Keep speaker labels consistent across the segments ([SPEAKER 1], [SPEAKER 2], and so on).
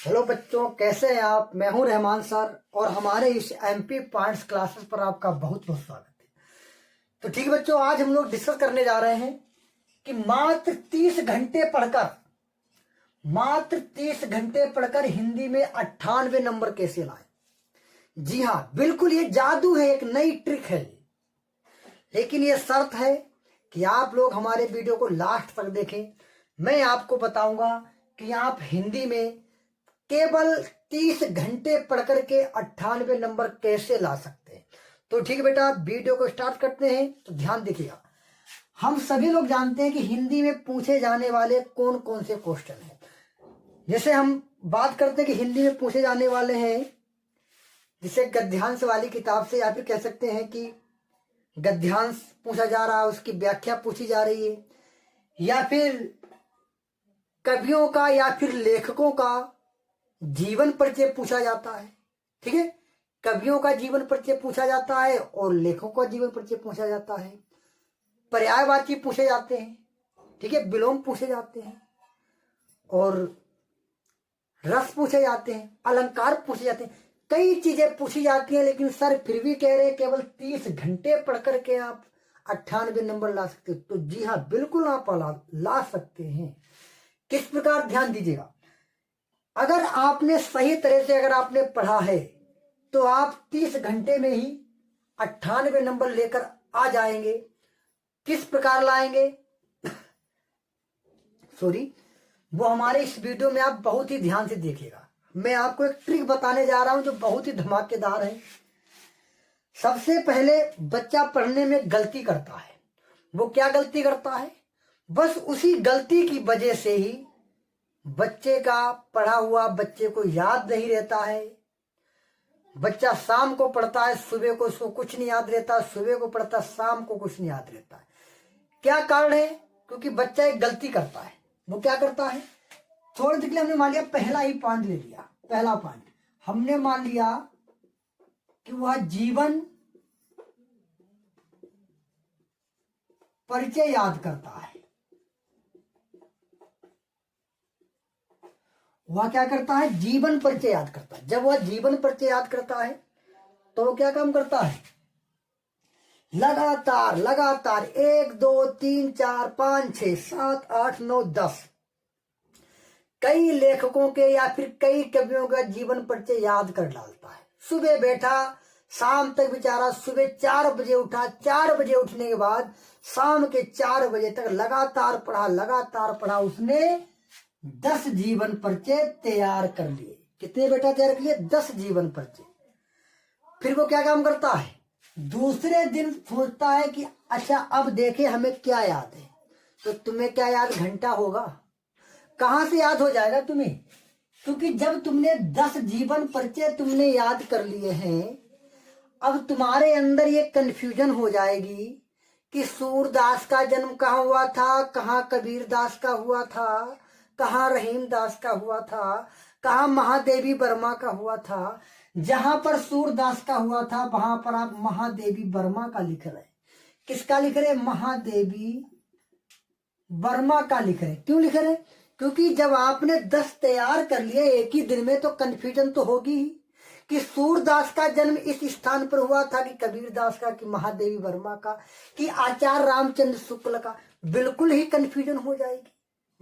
[SPEAKER 1] Hello बच्चों, कैसे हैं आप। मैं हूं रहमान सर और हमारे इस एमपी पॉइंट्स क्लासेस पर आपका बहुत बहुत स्वागत है। तो ठीक है बच्चों, आज हम लोग डिस्कस करने जा रहे हैं कि मात्र 30 घंटे पढ़कर हिंदी में 98 नंबर कैसे लाएं। जी हाँ, बिल्कुल ये जादू है, एक नई ट्रिक है। लेकिन ये शर्त है कि आप लोग हमारे वीडियो को लास्ट तक देखें। मैं आपको बताऊंगा कि आप हिंदी में केवल 30 घंटे पढ़कर के 98 नंबर कैसे ला सकते हैं। तो ठीक है बेटा, वीडियो को स्टार्ट करते हैं। तो ध्यान देखिएगा, हम सभी लोग जानते हैं कि हिंदी में पूछे जाने वाले कौन कौन से क्वेश्चन हैं। जैसे हम बात करते हैं कि हिंदी में पूछे जाने वाले हैं, जिसे गद्यांश वाली किताब से, या फिर कह सकते हैं कि गद्यांश पूछा जा रहा है, उसकी व्याख्या पूछी जा रही है, या फिर कवियों का या फिर लेखकों का जीवन परिचय पूछा जाता है। ठीक है, कवियों का जीवन परिचय पूछा जाता है और लेखकों का जीवन परिचय पूछा जाता है। पर्यायवाची पूछे जाते हैं, ठीक है, विलोम पूछे जाते हैं और रस पूछे जाते हैं, अलंकार पूछे जाते हैं, कई चीजें पूछी जाती हैं। लेकिन सर फिर भी कह रहे हैं केवल 30 घंटे पढ़ करके आप 98 नंबर ला सकते हो। तो जी हाँ, बिल्कुल आप ला सकते हैं। किस प्रकार, ध्यान दीजिएगा। अगर आपने सही तरह से अगर आपने पढ़ा है तो आप 30 घंटे में ही 98 नंबर लेकर आ जाएंगे। किस प्रकार लाएंगे सॉरी, वो हमारे इस वीडियो में आप बहुत ही ध्यान से देखिएगा। मैं आपको एक ट्रिक बताने जा रहा हूं जो बहुत ही धमाकेदार है। सबसे पहले बच्चा पढ़ने में गलती करता है। वो क्या गलती करता है? बस उसी गलती की वजह से ही बच्चे का पढ़ा हुआ बच्चे को याद नहीं रहता है। बच्चा शाम को पढ़ता है, सुबह को उसको कुछ नहीं याद रहता, सुबह को पढ़ता है, शाम को कुछ नहीं याद रहता है। क्या कारण है? क्योंकि बच्चा एक गलती करता है। वो क्या करता है? थोड़ी देर के लिए हमने मान लिया, पहला ही पॉइंट ले लिया। पहला पॉइंट हमने मान लिया कि वह जीवन परिचय याद करता है। वह क्या करता है? जीवन परिचय याद करता है। जब वह जीवन परिचय याद करता है तो वो क्या काम करता है? लगातार लगातार 1 2 3 4 5 6 7 8 9 10 कई लेखकों के या फिर कई कवियों का जीवन परिचय याद कर डालता है। सुबह बैठा, शाम तक बेचारा सुबह 4 बजे उठा, 4 बजे उठने के बाद शाम के 4 बजे तक लगातार पढ़ा। उसने 10 जीवन परिचय तैयार कर लिए। कितने बेटा तैयार कर लिए? 10 जीवन परिचय। फिर वो क्या काम करता है? दूसरे दिन सोचता है कि अच्छा अब देखे हमें क्या याद है। तो तुम्हें क्या याद? घंटा होगा। कहां से याद हो जाएगा तुम्हें? क्योंकि जब तुमने 10 जीवन परिचय तुमने याद कर लिए हैं, अब तुम्हारे अंदर ये कंफ्यूजन हो जाएगी कि सूरदास का जन्म कहाँ हुआ था, कहाँ कबीर दास का हुआ था, कहाँ रहीम दास का हुआ था, कहाँ महादेवी वर्मा का हुआ था। जहां पर सूरदास का हुआ था वहां पर आप महादेवी वर्मा का लिख रहे। किसका लिख रहे? महादेवी वर्मा का लिख रहे। क्यों लिख रहे? क्योंकि जब आपने 10 तैयार कर लिए एक ही दिन में तो कंफ्यूजन तो होगी ही कि सूरदास का जन्म इस स्थान पर हुआ था, कि कबीर दास का, कि महादेवी वर्मा का, कि आचार्य रामचंद्र शुक्ल का। बिल्कुल ही कंफ्यूजन हो जाएगी।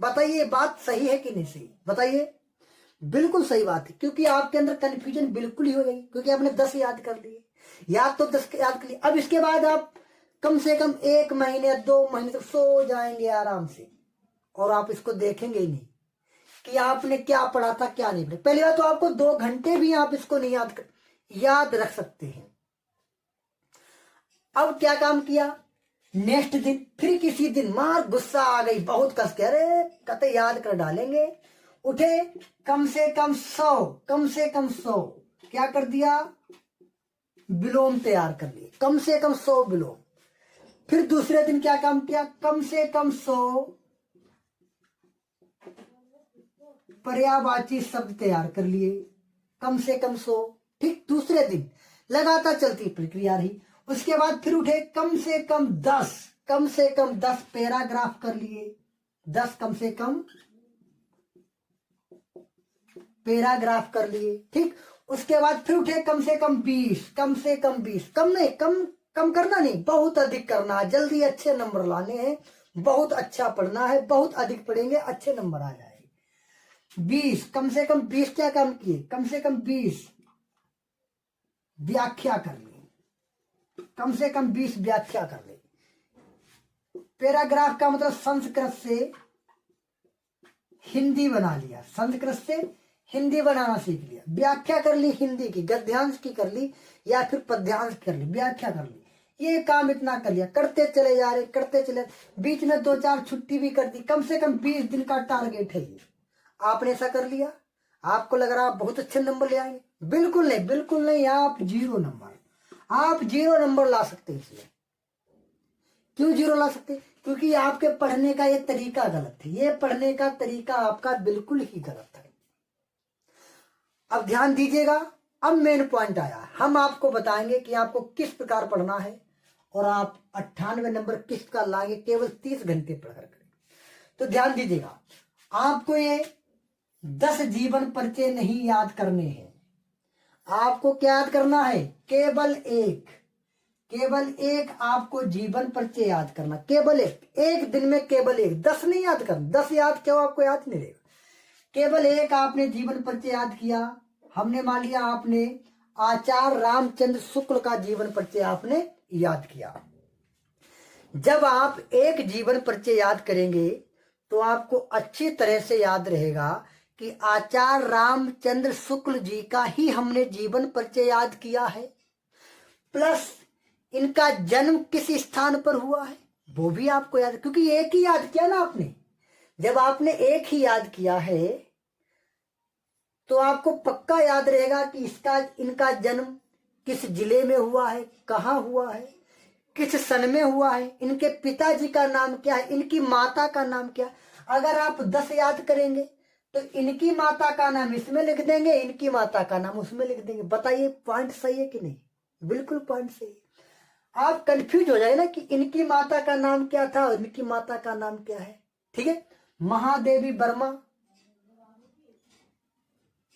[SPEAKER 1] बताइए बात सही है कि नहीं सही? बताइए। बिल्कुल सही बात है, क्योंकि आपके अंदर कंफ्यूजन बिल्कुल ही हो जाएगी, क्योंकि आपने 10 याद कर लिए। याद तो 10 याद कर लिए। अब इसके बाद आप कम से कम 1 महीने 2 महीने तक सो जाएंगे आराम से, और आप इसको देखेंगे ही नहीं कि आपने क्या पढ़ा था क्या नहीं पढ़ा। पहली बात तो आपको 2 घंटे भी आप इसको नहीं याद रख सकते हैं। अब क्या काम किया? नेक्स्ट दिन फिर किसी दिन मार गुस्सा आ गई, बहुत कस के, अरे कहते याद कर डालेंगे। उठे, कम से कम 100 क्या कर दिया? विलोम तैयार कर लिए। कम से कम 100 विलोम। फिर दूसरे दिन क्या काम किया? कम से कम 100 पर्यायवाची शब्द तैयार कर लिए। कम से कम 100। ठीक, दूसरे दिन लगातार चलती प्रक्रिया रही। उसके बाद फिर उठे, कम से कम 10 पैराग्राफ कर लिए। 10 कम से कम पैराग्राफ कर लिए, ठीक। उसके बाद फिर उठे कम से कम 20, कम से कम 20, कम नहीं, कम करना नहीं, बहुत अधिक करना है, जल्दी अच्छे नंबर लाने हैं, बहुत अच्छा पढ़ना है, बहुत अधिक पढ़ेंगे अच्छे नंबर आ जाएंगे। 20, कम से कम 20 क्या काम किए, कम से कम 20 व्याख्या कर ली, कम से कम 20 व्याख्या कर ली। पैराग्राफ का मतलब संस्कृत से हिंदी बना लिया, संस्कृत से हिंदी बनाना सीख लिया। व्याख्या कर ली हिंदी की, गद्यांश की कर ली या फिर पद्यांश कर ली, व्याख्या कर ली। ये काम इतना कर लिया, करते चले जा रहे, करते चले, बीच में 2-4 छुट्टी भी कर दी। कम से कम 20 दिन का टारगेट है ये। आपने ऐसा कर लिया, आपको लग रहा आप बहुत अच्छे नंबर ले आएंगे? बिल्कुल नहीं, बिल्कुल नहीं। आप 0 नंबर, आप 0 नंबर ला सकते हैं। इसलिए क्यों 0 ला सकते? क्योंकि आपके पढ़ने का ये तरीका गलत है। ये पढ़ने का तरीका आपका बिल्कुल ही गलत है। अब ध्यान दीजिएगा, अब मेन पॉइंट आया। हम आपको बताएंगे कि आपको किस प्रकार पढ़ना है और आप 98 नंबर किस प्रकार लाएंगे केवल 30 घंटे पढ़कर। तो ध्यान दीजिएगा, आपको ये 10 जीवन परिचय नहीं याद करने हैं। आपको क्या याद करना है? केवल एक आपको जीवन परिचय याद करना, केवल एक दिन में केवल एक, 10 नहीं याद करना। 10 याद क्यों, आपको याद नहीं रहेगा। केवल एक आपने जीवन परिचय याद किया। हमने मान लिया आपने आचार्य रामचंद्र शुक्ल का जीवन परिचय आपने याद किया। जब आप एक जीवन परिचय याद करेंगे तो आपको अच्छी तरह से याद रहेगा कि आचार्य रामचंद्र शुक्ल जी का ही हमने जीवन परिचय याद किया है, प्लस इनका जन्म किस स्थान पर हुआ है वो भी आपको याद, क्योंकि एक ही याद किया ना आपने। जब आपने एक ही याद किया है तो आपको पक्का याद रहेगा कि इनका जन्म किस जिले में हुआ है, कहाँ हुआ है, किस सन में हुआ है, इनके पिताजी का नाम क्या है, इनकी माता का नाम क्या। अगर आप 10 याद करेंगे तो इनकी माता का नाम इसमें लिख देंगे, इनकी माता का नाम उसमें लिख देंगे। बताइए पॉइंट सही है कि नहीं? बिल्कुल पॉइंट सही है। आप कंफ्यूज हो जाए ना कि इनकी माता का नाम क्या था और इनकी माता का नाम क्या है। ठीक है, महादेवी वर्मा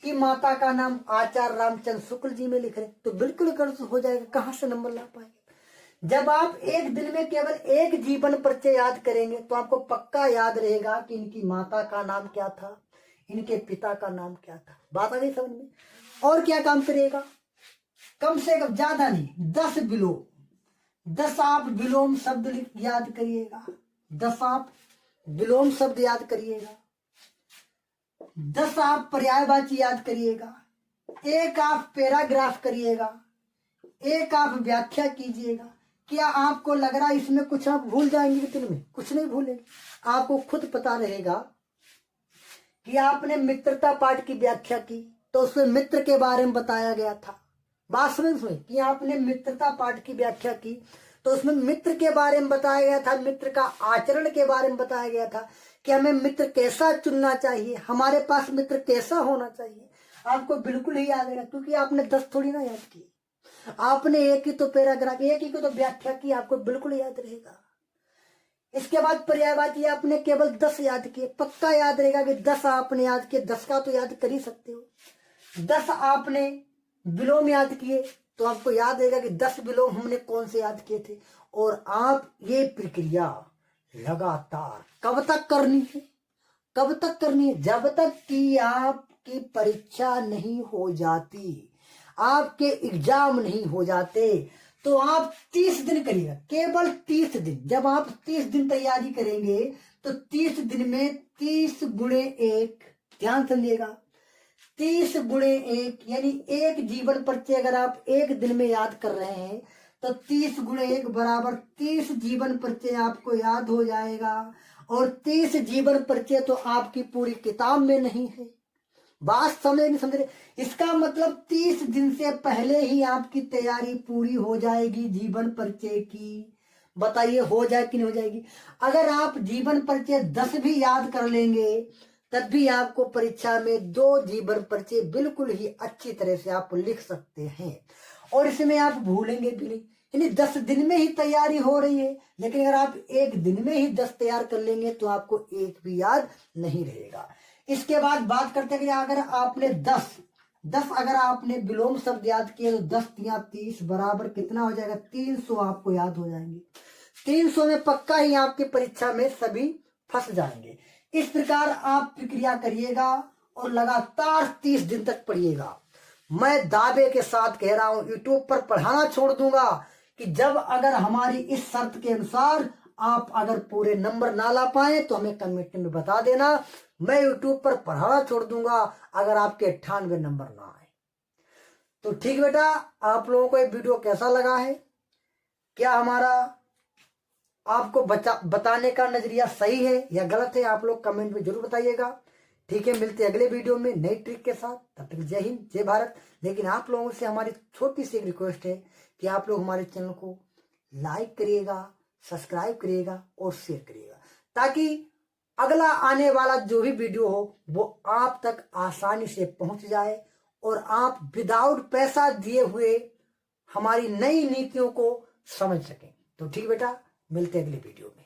[SPEAKER 1] की माता का नाम आचार्य रामचंद्र शुक्ल जी में लिख रहे, तो बिल्कुल गलत हो जाएगा, कहां से नंबर ला पाएंगे। जब आप एक दिन में केवल एक जीवन परिचय याद करेंगे तो आपको पक्का याद रहेगा कि इनकी माता का नाम क्या था, इनके पिता का नाम क्या था। बात आ गई समझ में? और क्या काम करिएगा, कम से कम, ज्यादा नहीं, 10 विलोम, 10 आप विलोम शब्द याद करिएगा, 10 आप विलोम शब्द याद करिएगा, 10 आप पर्यायवाची याद करिएगा, 1 आप पैराग्राफ करिएगा, 1 आप व्याख्या कीजिएगा। क्या आपको लग रहा है इसमें कुछ आप भूल जाएंगे? दिन में कुछ नहीं भूलेंगे। आपको खुद पता रहेगा कि आपने मित्रता पाठ की व्याख्या की तो उसमें मित्र के बारे में बताया गया था। बात समझ में कि आपने मित्रता पाठ की व्याख्या की तो उसमें मित्र के बारे में बताया गया था, मित्र का आचरण के बारे में बताया गया था कि हमें मित्र कैसा चुनना चाहिए, हमारे पास मित्र कैसा होना चाहिए। आपको बिल्कुल ही याद रहेगा क्योंकि आपने 10 थोड़ी ना याद की, आपने एक ही तो पैराग्राफ, एक ही को तो व्याख्या की, आपको बिल्कुल याद रहेगा। इसके बाद पर्यायवाची आपने केवल 10 याद किए, पक्का याद रहेगा कि 10 आपने याद किए, 10 का तो याद कर ही सकते हो। 10 आपने विलोम याद किए तो आपको याद रहेगा कि 10 विलोम हमने कौन से याद किए थे। और आप ये प्रक्रिया लगातार कब तक करनी है? कब तक करनी है? जब तक कि आपकी परीक्षा नहीं हो जाती, आपके एग्जाम नहीं हो जाते। तो आप 30 दिन करिएगा, केवल 30 दिन। जब आप 30 दिन तैयारी करेंगे तो 30 दिन में 30 गुणे 1, ध्यान समझिएगा, 30 गुणे 1 यानी एक जीवन परिचय अगर आप एक दिन में याद कर रहे हैं तो 30 गुणे 1 बराबर 30 जीवन परिचय आपको याद हो जाएगा। और 30 जीवन परिचय तो आपकी पूरी किताब में नहीं है। बात समझ नहीं समझ रहे? इसका मतलब 30 दिन से पहले ही आपकी तैयारी पूरी हो जाएगी जीवन परिचय की। बताइए हो जाए कि नहीं हो जाएगी? अगर आप जीवन परिचय 10 भी याद कर लेंगे तब भी आपको परीक्षा में 2 जीवन परिचय बिल्कुल ही अच्छी तरह से आप लिख सकते हैं और इसमें आप भूलेंगे भी नहीं। यानी 10 दिन में ही तैयारी हो रही है, लेकिन अगर आप एक दिन में ही 10 तैयार कर लेंगे तो आपको एक भी याद नहीं रहेगा। इसके बाद बात करते हैं कि अगर आपने 10 अगर आपने विलोम शब्द याद किए तो 10 या 30 बराबर कितना हो जाएगा, 300 आपको याद हो जाएंगे। 300 में पक्का ही आपकी परीक्षा में सभी फंस जाएंगे। इस प्रकार आप प्रक्रिया करिएगा और लगातार 30 दिन तक पढ़िएगा। मैं दावे के साथ कह रहा हूं यूट्यूब पर पढ़ाना छोड़ दूंगा कि जब अगर हमारी इस शर्त के अनुसार आप अगर पूरे नंबर ना ला पाए तो हमें कमेंट में बता देना। मैं यूट्यूब पर पढ़ाना छोड़ दूंगा अगर आपके 98 नंबर ना आए तो। ठीक बेटा, आप लोगों को ये वीडियो कैसा लगा है? क्या हमारा आपको बताने का नजरिया सही है या गलत है? आप लोग कमेंट में जरूर बताइएगा। ठीक है, मिलते हैं अगले वीडियो में नई ट्रिक के साथ। तब तक जय हिंद जय भारत। लेकिन आप लोगों से हमारी छोटी सी एक रिक्वेस्ट है कि आप लोग हमारे चैनल को लाइक करिएगा, सब्सक्राइब करिएगा और शेयर करिएगा, ताकि अगला आने वाला जो भी वीडियो हो वो आप तक आसानी से पहुंच जाए और आप विदाउट पैसा दिए हुए हमारी नई नीतियों को समझ सकें। तो ठीक बेटा, मिलते हैं अगले वीडियो में।